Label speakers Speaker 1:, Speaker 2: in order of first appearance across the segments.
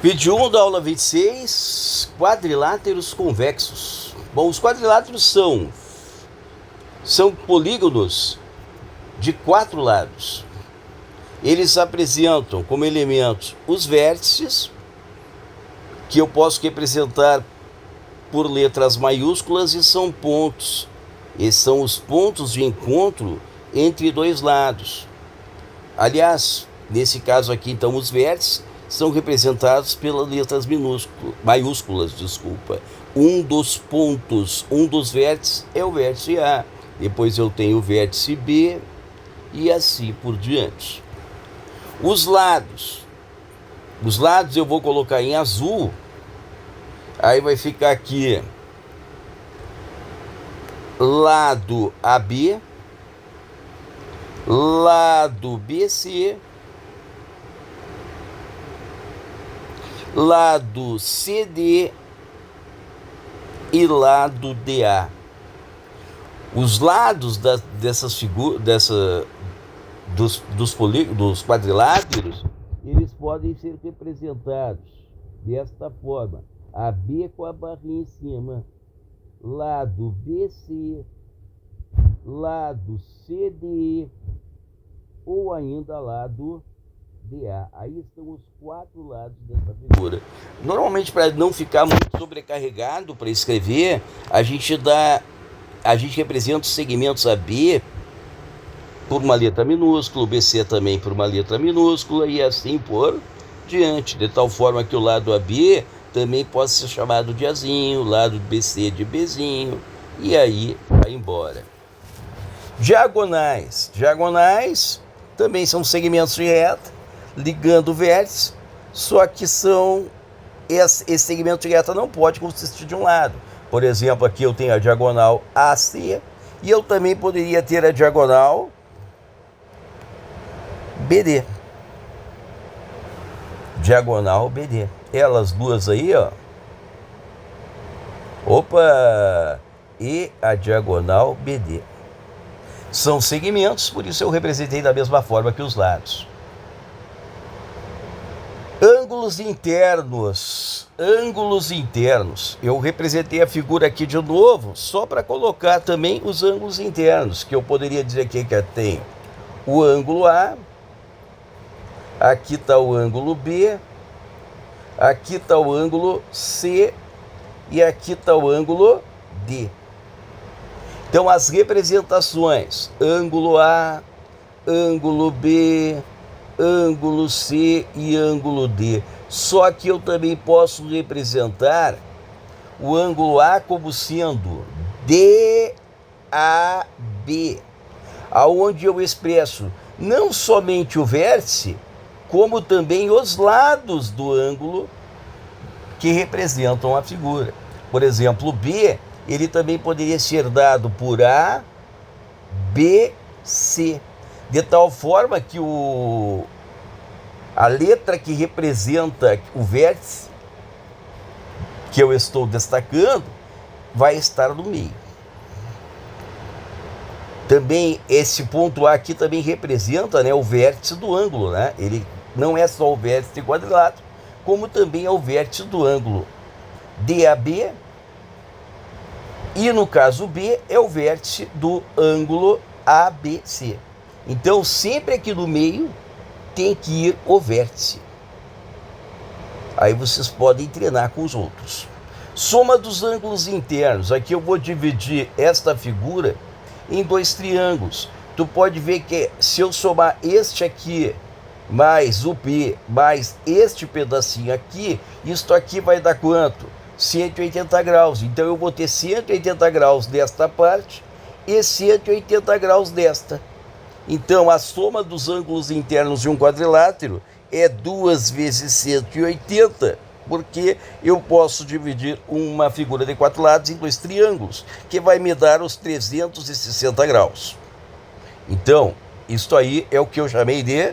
Speaker 1: Vídeo 1 da aula 26, quadriláteros convexos. Bom, os quadriláteros são polígonos de 4 lados. Eles apresentam como elementos os vértices, que eu posso representar por letras maiúsculas, e são pontos. Esses são os pontos de encontro entre dois lados. Aliás, nesse caso aqui, então, os vértices são representados pelas letras maiúsculas. Um dos pontos, um dos vértices é o vértice A. Depois eu tenho o vértice B e assim por diante. Os lados eu vou colocar em azul. Aí vai ficar aqui lado AB, lado BC, lado CD e lado DA. Os lados dessas figuras, dos quadriláteros, eles podem ser representados desta forma: AB com a barrinha em cima, lado BC, lado CD ou ainda lado DA. Aí estão os 4 lados dessa figura. Normalmente, para não ficar muito sobrecarregado para escrever, a gente representa os segmentos AB por uma letra minúscula, o BC também por uma letra minúscula e assim por diante, de tal forma que o lado AB também pode ser chamado de Azinho, o lado BC de Bzinho, e aí vai embora. Diagonais também são segmentos de reta ligando vértices, só que esse segmento de reta não pode consistir de um lado. Por exemplo, aqui eu tenho a diagonal AC e eu também poderia ter a diagonal BD. Diagonal BD. Elas duas aí, ó. E a diagonal BD. São segmentos, por isso eu representei da mesma forma que os lados. Ângulos internos. Eu representei a figura aqui de novo, só para colocar também os ângulos internos, que eu poderia dizer aqui que tem o ângulo A, aqui está o ângulo B, aqui está o ângulo C e aqui está o ângulo D. Então, as representações: ângulo A, ângulo B, ângulo C e ângulo D. Só que eu também posso representar o ângulo A como sendo DAB, aonde eu expresso não somente o vértice, como também os lados do ângulo que representam a figura. Por exemplo, o B, ele também poderia ser dado por A, B, C, de tal forma que a letra que representa o vértice que eu estou destacando vai estar no meio. Também esse ponto A aqui também representa, o vértice do ângulo, né? Ele não é só o vértice de quadrilátero, como também é o vértice do ângulo DAB, e no caso B é o vértice do ângulo ABC. Então, sempre aqui no meio tem que ir o vértice. Aí vocês podem treinar com os outros. Soma dos ângulos internos. Aqui eu vou dividir esta figura em 2 triângulos. Tu pode ver que se eu somar este aqui mais o B mais este pedacinho aqui, isto aqui vai dar quanto? 180 graus. Então eu vou ter 180 graus desta parte e 180 graus desta. Então a soma dos ângulos internos de um quadrilátero é 2 vezes 180, porque eu posso dividir uma figura de 4 lados em 2 triângulos, que vai me dar os 360 graus. Então, isto aí é o que eu chamei de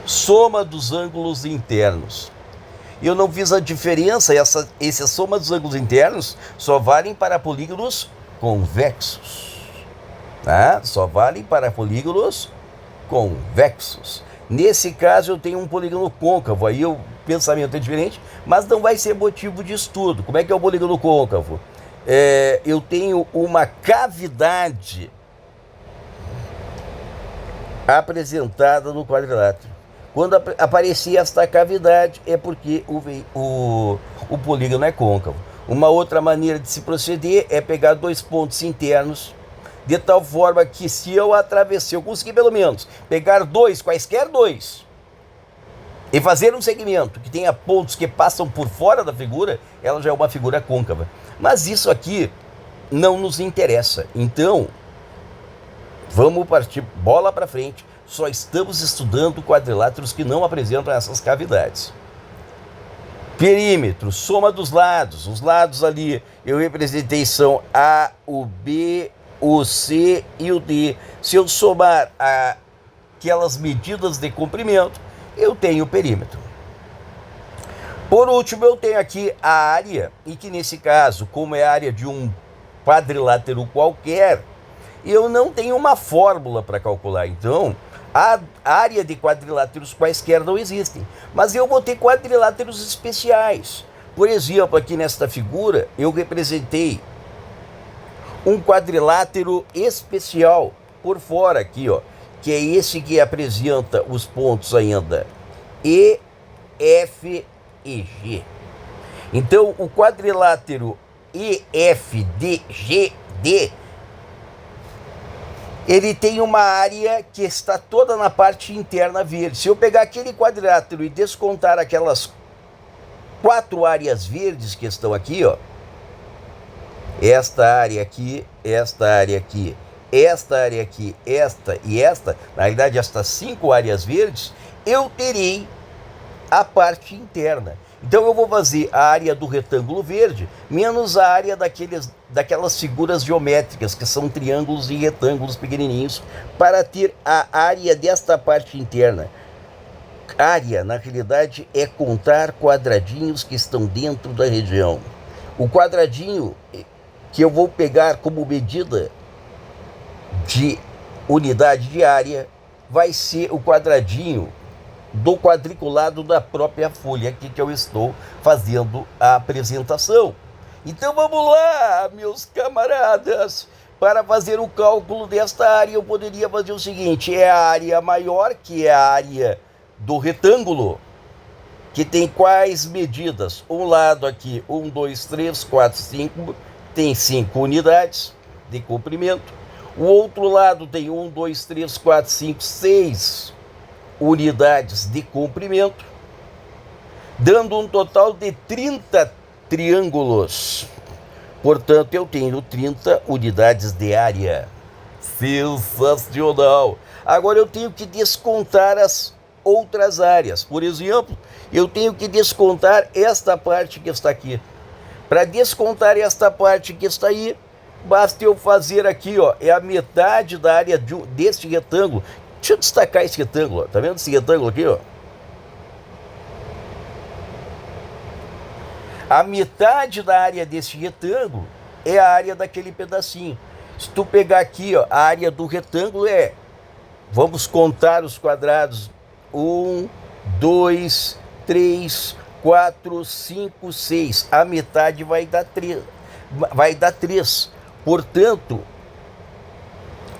Speaker 1: soma dos ângulos internos. Eu não fiz a diferença, essa soma dos ângulos internos só valem para polígonos convexos. Tá? Só valem para polígonos convexos. Nesse caso eu tenho um polígono côncavo, aí eu pensamento é diferente, mas não vai ser motivo de estudo. Como é que é o polígono côncavo? Eu tenho uma cavidade apresentada no quadrilátero. Quando aparecer esta cavidade, é porque o polígono é côncavo. Uma outra maneira de se proceder é pegar dois pontos internos, de tal forma que se eu atravessar, eu conseguir pelo menos pegar dois, quaisquer dois, e fazer um segmento que tenha pontos que passam por fora da figura, ela já é uma figura côncava. Mas isso aqui não nos interessa. Então, vamos partir bola para frente. Só estamos estudando quadriláteros que não apresentam essas cavidades. Perímetro, soma dos lados. Os lados ali eu representei são A, o B, o C e o D. Se eu somar aquelas medidas de comprimento, eu tenho o perímetro. Por último, eu tenho aqui a área, e que nesse caso, como é a área de um quadrilátero qualquer, eu não tenho uma fórmula para calcular. Então, a área de quadriláteros quaisquer não existem, mas eu vou ter quadriláteros especiais. Por exemplo, aqui nesta figura, eu representei um quadrilátero especial por fora aqui, ó, que é esse que apresenta os pontos ainda E, F e G. Então, o quadrilátero EFDGD, ele tem uma área que está toda na parte interna verde. Se eu pegar aquele quadrilátero e descontar aquelas 4 áreas verdes que estão aqui, ó, esta área aqui, esta área aqui, esta área aqui, esta e esta, na realidade estas 5 áreas verdes, eu terei a parte interna. Então eu vou fazer a área do retângulo verde menos a área daquelas figuras geométricas, que são triângulos e retângulos pequenininhos, para ter a área desta parte interna. Área, na realidade, é contar quadradinhos que estão dentro da região. O quadradinho que eu vou pegar como medida de unidade de área vai ser o quadradinho do quadriculado da própria folha aqui que eu estou fazendo a apresentação. Então vamos lá, meus camaradas. Para fazer o cálculo desta área, eu poderia fazer o seguinte: é a área maior, que é a área do retângulo, que tem quais medidas? Um lado aqui, 1, 2, 3, 4, 5, tem 5 unidades de comprimento. O outro lado tem 1, 2, 3, 4, 5, 6 unidades de comprimento, dando um total de 30 triângulos. Portanto, eu tenho 30 unidades de área. Sensacional! Agora eu tenho que descontar as outras áreas. Por exemplo, eu tenho que descontar esta parte que está aqui. Para descontar esta parte que está aí, basta eu fazer aqui, ó, é a metade da área deste retângulo. Deixa eu destacar esse retângulo, ó. Tá vendo esse retângulo aqui, ó? A metade da área desse retângulo é a área daquele pedacinho. Se tu pegar aqui, ó, a área do retângulo vamos contar os quadrados: 1, 2, 3, 4, 5, 6. A metade vai dar 3. Portanto,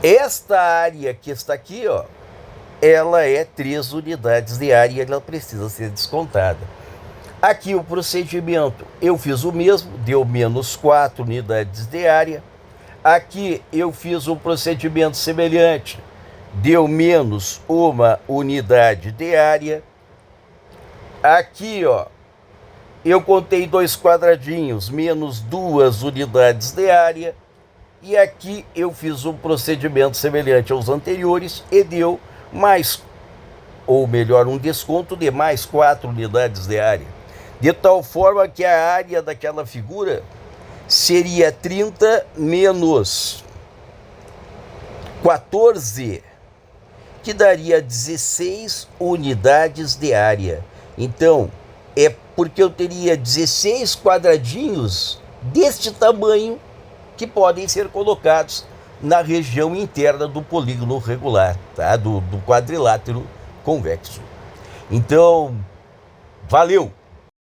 Speaker 1: esta área que está aqui, ó, ela é 3 unidades de área e ela precisa ser descontada. Aqui o procedimento, eu fiz o mesmo, deu menos 4 unidades de área. Aqui eu fiz um procedimento semelhante, deu menos 1 unidade de área. Aqui, ó, eu contei 2 quadradinhos, menos 2 unidades de área. E aqui eu fiz um procedimento semelhante aos anteriores e deu mais, ou melhor, um desconto de mais 4 unidades de área. De tal forma que a área daquela figura seria 30 menos 14, que daria 16 unidades de área. Então, é porque eu teria 16 quadradinhos deste tamanho que podem ser colocados na região interna do polígono regular, tá? do quadrilátero convexo. Então, Valeu!